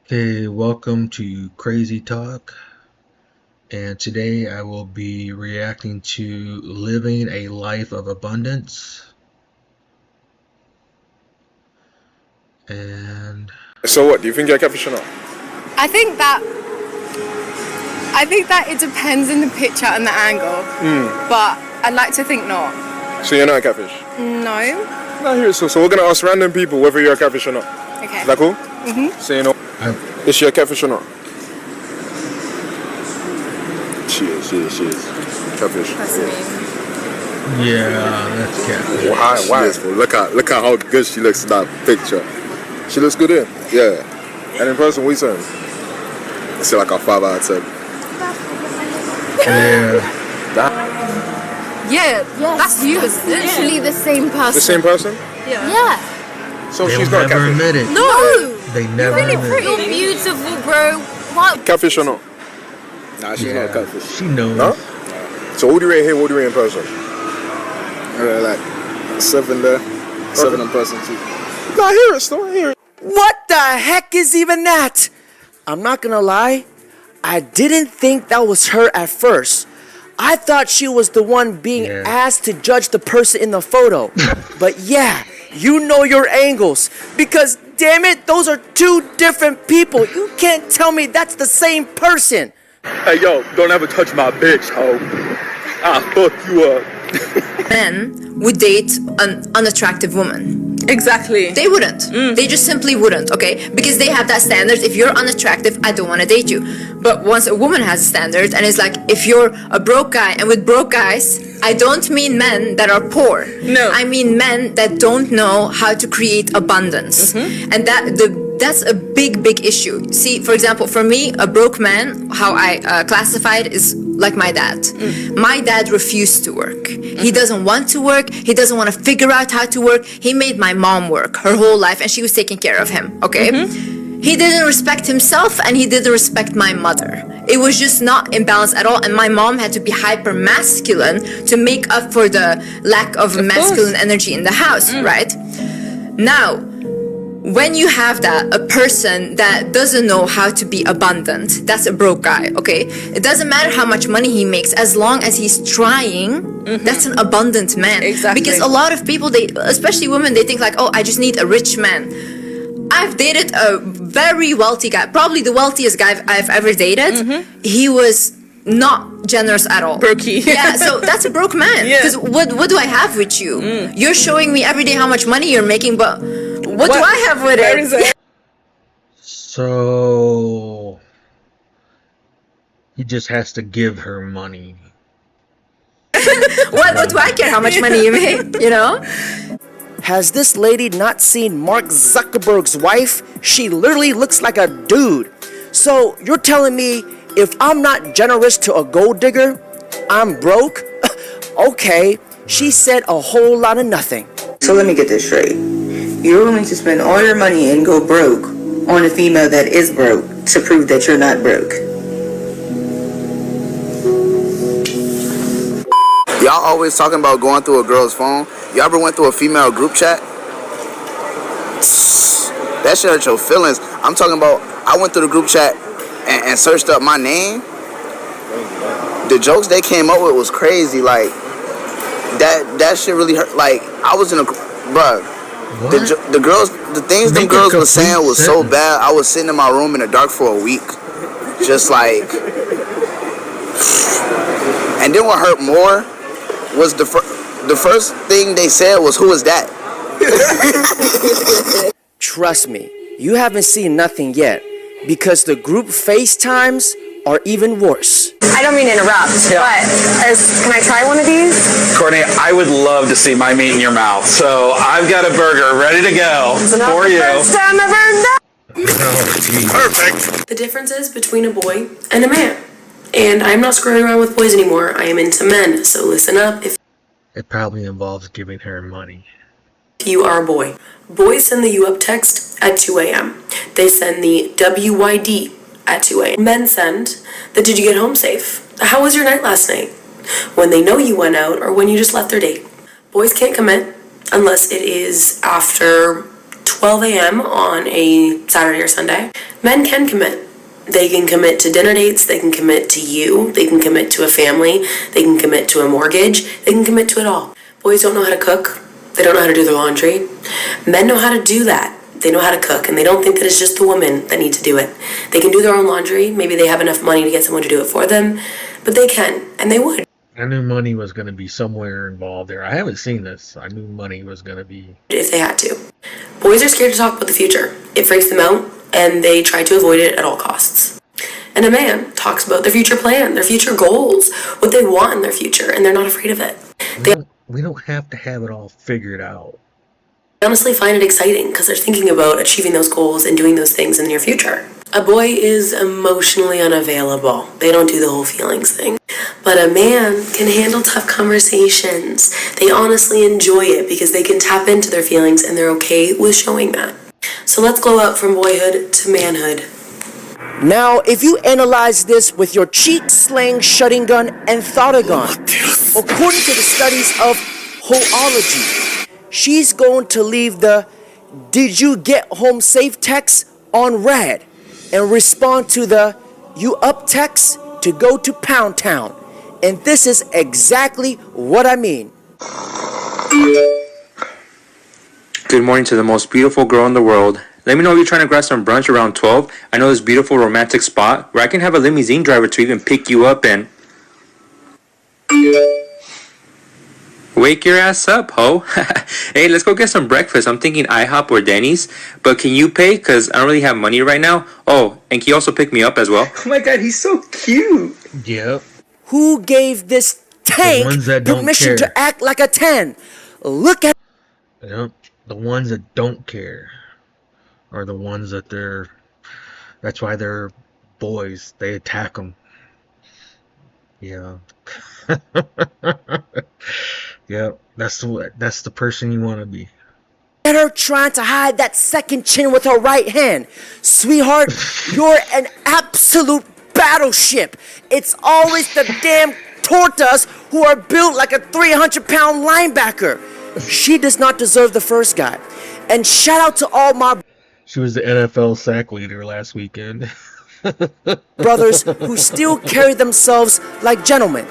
Okay, welcome to Crazy Talk, and today I will be reacting to Living a Life of Abundance. And So what? Do you think you're a catfish or not? I think that it depends in the picture and the angle, but I'd like to think not. So you're not a catfish? No. No, here. So we're gonna ask random people whether you're a catfish or not. Okay. Is that cool? So you know, I, is she a catfish or not? She is. Catfish. That's me. yeah, that's catfish. Why? Look at how good she looks in that picture. She looks good in. Yeah, And in person, what you saying? it's like a 5 out of 10. Yeah, Yeah, that's you. It's literally the same person. The same person? Yeah. So they'll she's not a never catfish. admit it. No. They never Really admit pretty. it. You're beautiful, bro. What? Catfish or not? Nah, she's not a Yeah, catfish. she knows. No? So what do you rate here? What do you rate in person? Like 7 there, 7 in person too. No, I hear it still. I hear it. What the heck is even that? I'm not gonna lie, I didn't think that was her at first. I thought she was the one being Yeah. asked to judge the person in the photo. But yeah, you know your angles. Because damn it, those are two different people. You can't tell me that's the same person. Hey yo, don't ever touch my bitch, ho. I'll fuck you up. Men would date an unattractive woman. Exactly. They wouldn't. They just simply wouldn't, okay? Because they have that standard. If you're unattractive, I don't want to date you. But once a woman has a standard and it's like, if you're a broke guy, and with broke guys, I don't mean men that are poor. No. I mean men that don't know how to create abundance. And that's a big issue. See, for example, for me, a broke man, how I classify it is like my dad. My dad refused to work. He doesn't want to work. He doesn't want to figure out how to work. He made my mom work her whole life and she was taking care of him, okay? He didn't respect himself and he didn't respect my mother. It was just not in balance at all, and my mom had to be hyper masculine to make up for the lack of masculine energy in the house, right? Now, when you have that, a person that doesn't know how to be abundant, that's a broke guy, okay? It doesn't matter how much money he makes, as long as he's trying, that's an abundant man. Exactly. Because a lot of people, they, especially women, they think like, oh, I just need a rich man. I've dated a very wealthy guy, probably the wealthiest guy I've ever dated. He was not generous at all. Brokey. Yeah, so that's a broke man. Yeah. Because what do I have with you? You're showing me every day how much money you're making, but what do I have with Where it? is it? So he just has to give her money. What do I care how much money you make, you know? Has this lady not seen Mark Zuckerberg's wife? She literally looks like a dude. So you're telling me if I'm not generous to a gold digger, I'm broke? Okay, she said a whole lot of nothing. So let me get this straight. You're willing to spend all your money and go broke on a female that is broke to prove that you're not broke. Y'all always talking about going through a girl's phone. You ever went through a female group chat? That shit hurt your feelings. I'm talking about, I went through the group chat and searched up my name. The jokes they came up with was crazy. Like, that shit really hurt. Like, I was in a, bruh. What? The girls, the things them Make a girls were saying complete was so sentence. bad. I was sitting in my room in the dark for a week, just like. And then what hurt more was the first thing they said was, "Who is that?" Trust me, you haven't seen nothing yet, because the group FaceTimes are even worse. I don't mean to interrupt, but can I try one of these? Courtney, I would love to see my meat in your mouth. So I've got a burger ready to go It's not for the you. first time I've heard that. Perfect. The difference is between a boy and a man. And I'm not screwing around with boys anymore. I am into men. So listen up if It probably involves giving her money. you are a boy. Boys send the you up text at 2 a.m. They send the WYD at 2 a.m. Men send the did you get home safe? How was your night last night? When they know you went out or when you just left their date. Boys can't commit unless it is after 12 12 a.m. on a Saturday or Sunday, men can commit. They can commit to dinner dates, they can commit to you, they can commit to a family, they can commit to a mortgage, they can commit to it all. Boys don't know how to cook, they don't know how to do their laundry. Men know how to do that. They know how to cook, and they don't think that it's just the women that need to do it. They can do their own laundry, maybe they have enough money to get someone to do it for them, but they can, and they would. I knew money was going to be somewhere involved there. I haven't seen this. I knew money was going to be... If they had to. Boys are scared to talk about the future. It freaks them out, and they try to avoid it at all costs. And a man talks about their future plan, their future goals, what they want in their future, and they're not afraid of it. We don't have to have it all figured out. They honestly find it exciting because they're thinking about achieving those goals and doing those things in the near future. A boy is emotionally unavailable. They don't do the whole feelings thing. But a man can handle tough conversations. They honestly enjoy it because they can tap into their feelings and they're okay with showing that. So let's glow up from boyhood to manhood. Now, if you analyze this with your cheek-slaying shutting gun and thought-a-gun, according to the studies of hoology, she's going to leave the "Did you get home safe?" text on red and respond to the "You up?" text to go to Pound Town. And this is exactly what I mean. Good morning to the most beautiful girl in the world. Let me know if you're trying to grab some brunch around 12. I know this beautiful romantic spot where I can have a limousine driver to even pick you up and... Wake your ass up, ho. Hey, let's go get some breakfast. I'm thinking IHOP or Denny's. But can you pay? Because I don't really have money right now. Oh, and can you also pick me up as well? Oh my god, he's so cute. Yep. Who gave this tank permission to act like a 10? Look at... Yep. The ones that don't care are the ones that that's why they're boys. They attack them. Yeah. Yeah, that's the person you want to be. At her trying to hide that second chin with her right hand. Sweetheart, you're an absolute battleship. It's always the damn tortas who are built like a 300-pound linebacker. She does not deserve the first guy. And shout out to all my... She was the NFL sack leader last weekend. brothers who still carry themselves like gentlemen.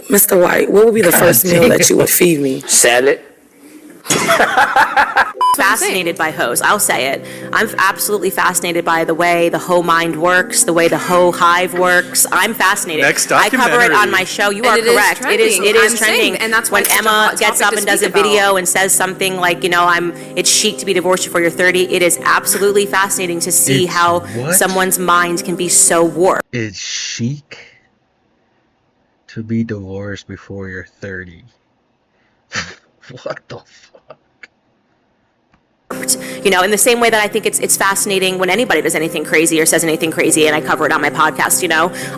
Mr. White, what would be the first meal that you would feed me? Salad. Fascinated by hoes, I'll say it. I'm absolutely fascinated by the way the hoe mind works, the way the hoe hive works. I'm fascinated. Next I cover it documentary. on my show. You are correct. It is trending. And that's why when Emma gets up and does a video and says something like, it's chic to be divorced before you're 30. It is absolutely fascinating to see how someone's mind can be so warped. It's chic to be divorced before you're 30. What the fuck? In the same way that I think it's fascinating when anybody does anything crazy or says anything crazy, and I cover it on my podcast.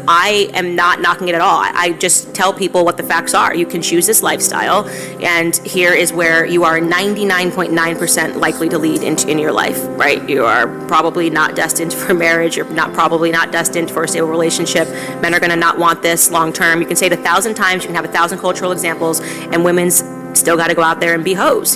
I am not knocking it at all. I just tell people what the facts are. You can choose this lifestyle, and here is where you are 99.9% likely to lead in your life, right? You are probably not destined for marriage. You're probably not destined for a stable relationship. Men are going to not want this long term. You can say it 1,000 times. You can have 1,000 cultural examples, and women's still got to go out there and be hoes,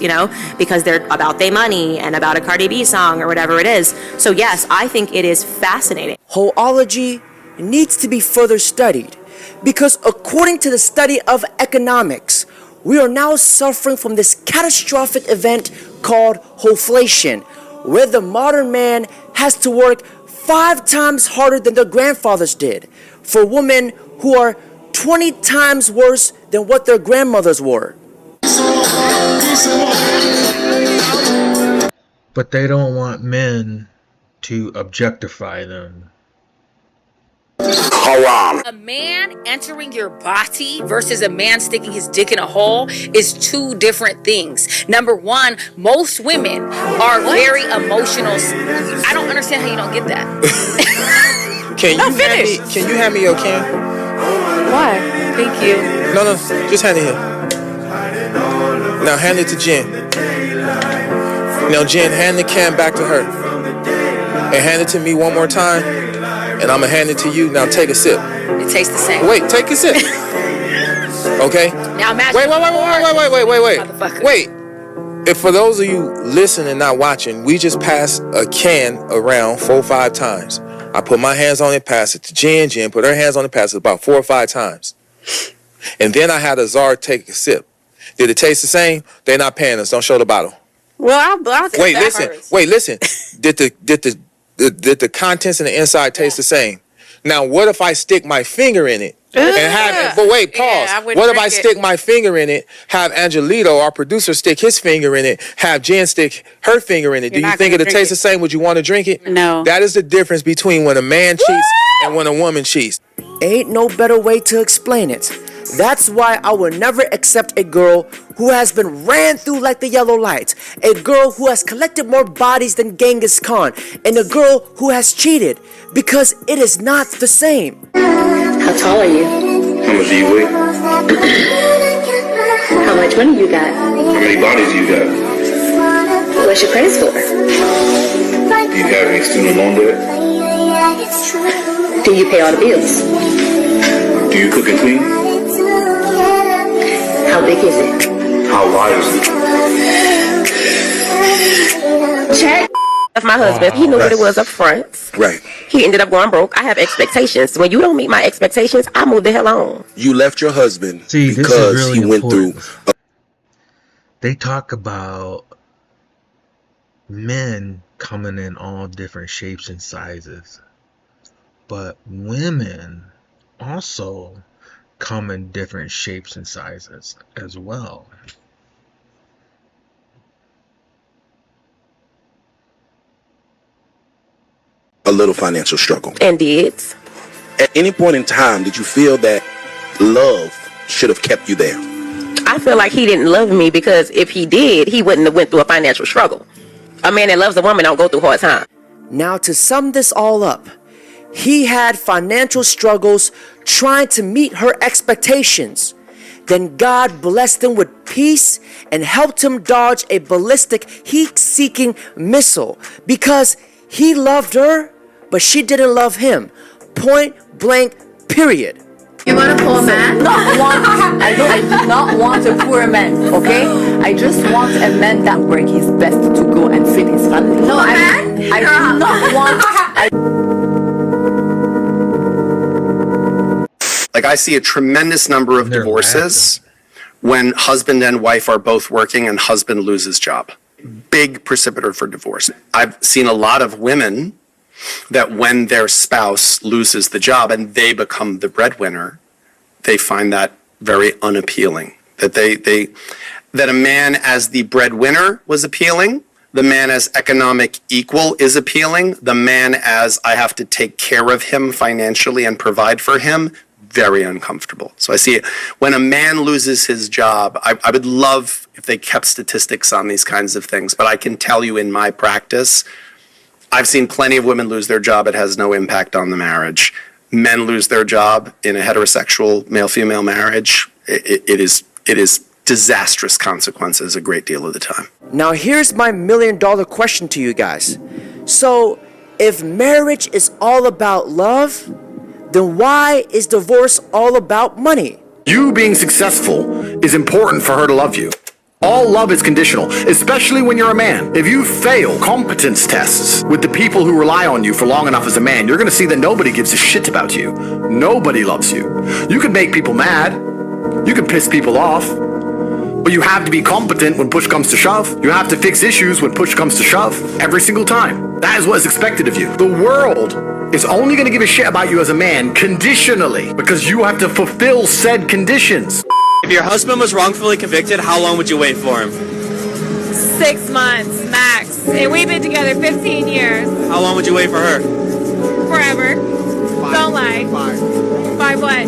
because they're about their money and about a Cardi B song or whatever it is. So yes, I think it is fascinating. Hoology needs to be further studied because according to the study of economics, we are now suffering from this catastrophic event called hoflation, where the modern man has to work 5 times harder than their grandfathers did for women who are 20 times worse than what their grandmothers were. But they don't want men to objectify them. Haram. A man entering your body versus a man sticking his dick in a hole is 2 different things. Number one, most women are very emotional. I don't understand how you don't get that. Can you hand me your can? Why? Thank you. No, just hand it here. Now hand it to Jen. Now Jen, hand the can back to her. And hand it to me one more time. And I'm gonna hand it to you. Now take a sip. It tastes the same. Wait, take a sip. Okay? Now imagine. Wait. Motherfucker. Wait. If for those of you listening and not watching, we just passed a can around 4 or 5 times. I put my hands on it, pass it to Jen. Jen put her hands on it, pass it about 4 or 5 times. And then I had Azar take a sip. Did it taste the same? They're not paying us. Don't show the bottle. Well, I'll Wait, listen. Did the contents and the inside taste the same? Now, what if I stick my finger in it and have? But wait, pause. What if I stick my finger in it? Have Angelito, our producer, stick his finger in it. Have Jen stick her finger in it. Do you think it'll taste the same? Would you want to drink it? No. That is the difference between when a man cheats and when a woman cheats. Ain't no better way to explain it. That's why I will never accept a girl who has been ran through like the yellow light, a girl who has collected more bodies than Genghis Khan, and a girl who has cheated, because it is not the same. How tall are you? How much do you weigh? How much money you got? How many bodies you got? What's your credit score? Do you have any student loan debt? Do you pay all the bills? Do you cook and clean? How big is it? How wide is it? Check. That's my husband. He knew what it was up front. Right. He ended up going broke. I have expectations. When you don't meet my expectations, I move the hell on. You left your husband See, this because is really he went important. through. They talk about men coming in all different shapes and sizes, but women also come in different shapes and sizes as well. A little financial struggle. And did. At any point in time, did you feel that love should have kept you there? I feel like he didn't love me because if he did, he wouldn't have went through a financial struggle. A man that loves a woman don't go through hard times. Now to sum this all up, he had financial struggles trying to meet her expectations. Then God blessed him with peace and helped him dodge a ballistic heat-seeking missile because he loved her, but she didn't love him. Point blank, period. You want a poor man? I do not want a poor man, okay? I just want a man that works his best to go and feed his family. No, I do not want... Like, I see a tremendous number of divorces when husband and wife are both working and husband loses job. Big precipitator for divorce. I've seen a lot of women that when their spouse loses the job and they become the breadwinner, they find that very unappealing. That that a man as the breadwinner was appealing, the man as economic equal is appealing, the man as I have to take care of him financially and provide for him, very uncomfortable. So I see it when a man loses his job. I would love if they kept statistics on these kinds of things, but I can tell you in my practice, I've seen plenty of women lose their job. It has no impact on the marriage. Men lose their job in a heterosexual male-female marriage. It is disastrous consequences a great deal of the time. Now here's my $1 million question to you guys. So if marriage is all about love, then why is divorce all about money? You being successful is important for her to love you. All love is conditional, especially when you're a man. If you fail competence tests with the people who rely on you for long enough as a man, you're gonna see that nobody gives a shit about you. Nobody loves you. You can make people mad. You can piss people off. But you have to be competent when push comes to shove. You have to fix issues when push comes to shove. Every single time. That is what is expected of you. The world is only gonna give a shit about you as a man conditionally because you have to fulfill said conditions. If your husband was wrongfully convicted, how long would you wait for him? 6 months, max. And we've been together 15 years. How long would you wait for her? Forever. Don't lie. 5 what?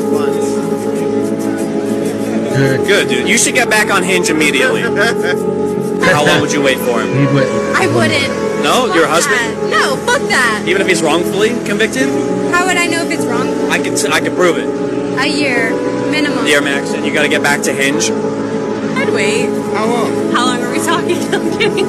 Good, dude. You should get back on Hinge immediately. How long would you wait for him? I wouldn't. No? Your husband? No, fuck that. Even if he's wrongfully convicted? How would I know if it's wrong? I could prove it. A year, minimum. Year max, and you gotta get back to Hinge. I'd wait. How long? How long are we talking? I'm kidding.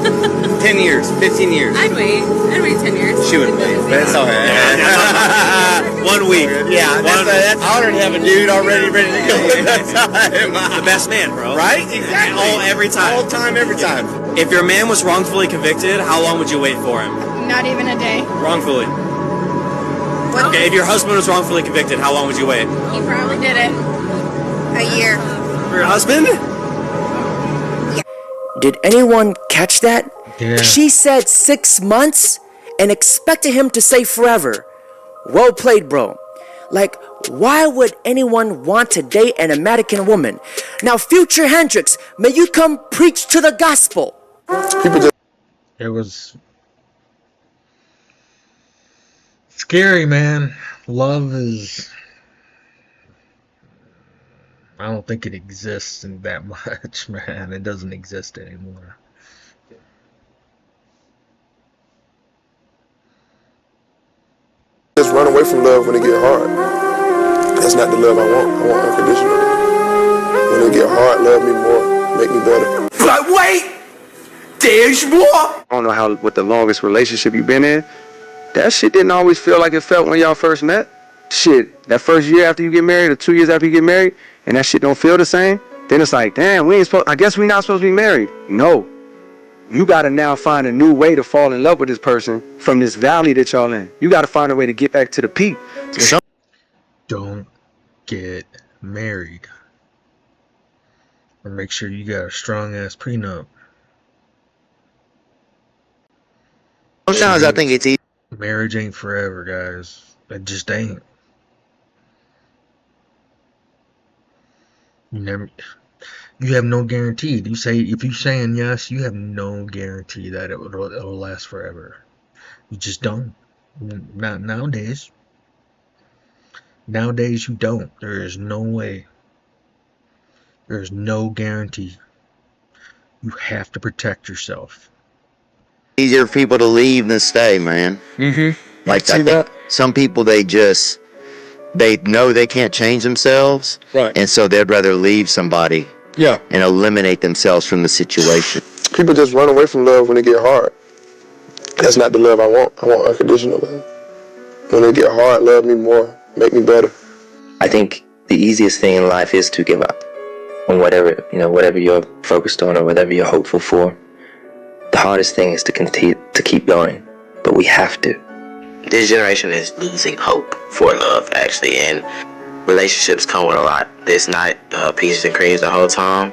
10 years, 15 years. I'd wait 10 years. She would wait, but it's all right. 1 week. Yeah, that's honored to have a dude already ready to go at that time. The best man, bro. Right? Exactly. Every time. All time, every time. If your man was wrongfully convicted, how long would you wait for him? Not even a day. Wrongfully. Okay, if your husband was wrongfully convicted, how long would you wait? He probably did it. A year. For your husband? Did anyone catch that? Yeah. She said 6 months and expected him to say forever. Well played, bro. Like, why would anyone want to date an American woman? Now, Future Hendrix, may you come preach to the gospel. It was scary, man. Love is... I don't think it exists in that much, man. It doesn't exist anymore. Just run away from love when it get hard. That's not the love I want. I want unconditional. When it get hard, love me more, make me better. But wait, there's more. I don't know what the longest relationship you've been in. That shit didn't always feel like it felt when y'all first met. Shit, that first year after you get married or 2 years after you get married, and that shit don't feel the same, then it's like, damn, I guess we not supposed to be married. No. You gotta now find a new way to fall in love with this person from this valley that y'all in. You gotta find a way to get back to the peak. Don't get married. Or make sure you got a strong ass prenup. Sometimes I think it's easy. Marriage ain't forever, guys. It just ain't. You have no guarantee. If you're saying yes, you have no guarantee that it'll last forever. You just don't. Not nowadays. Nowadays you don't. There is no way. There's no guarantee. You have to protect yourself. Easier for people to leave than stay, man. Mm-hmm. Like I think some people they know they can't change themselves, Right. and so they'd rather leave somebody. Yeah. And eliminate themselves from the situation. People just run away from love when it get hard. That's not the love I want. I want unconditional love. When it get hard, love me more, make me better. I think the easiest thing in life is to give up on whatever you're focused on or whatever you're hopeful for. The hardest thing is to continue to keep going, but we have to. This generation is losing hope for love, actually, and relationships come with a lot. It's not peaches and creams the whole time.